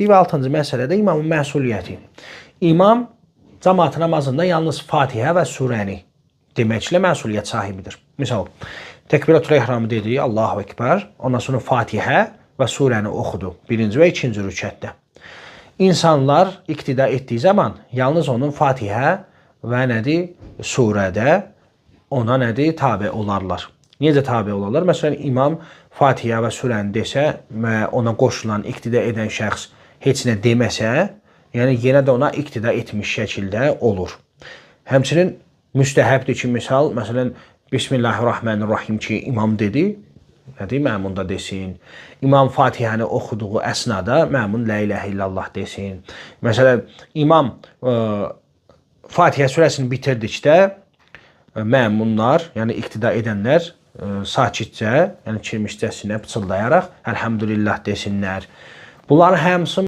etdik və 6-cı məsələdə imamın məsuliyyəti. İmam cəmaat namazında yalnız Fatihə və surəni deməklə məsuliyyət sahibidir. Misal, təkbiratul ehramı dedi, Allahu Ekber, ondan sonra Fatihə və surəni oxudu birinci və ikinci rükətdə. İnsanlar iqtida etdiyi zaman yalnız onun Fatihə və nədir, surədə ona nədir, tabi olarlar. Necə tabi olarlar? Məsələn, imam Fatihə və surəni desə və ona qoşulan, iqtida edən şəxs heç nə deməsə, yəni yenə də ona iqtida etmiş şəkildə olur. Həmçinin müstəhəbdir ki, misal, məsələn, Bismillahirrahmanirrahim ki, imam dedi, nədir, məmun da desin. İmam Fatihəni oxuduğu əsnada məmun la ilahə illallah desin. Məsələn, imam Fatihə surəsini bitirdikdə məmunlar, yəni iqtida edənlər sakitcə, yəni kirmişcəsinə pıçıldayaraq Əlhəmdülillah desinlər. Bunların hamısı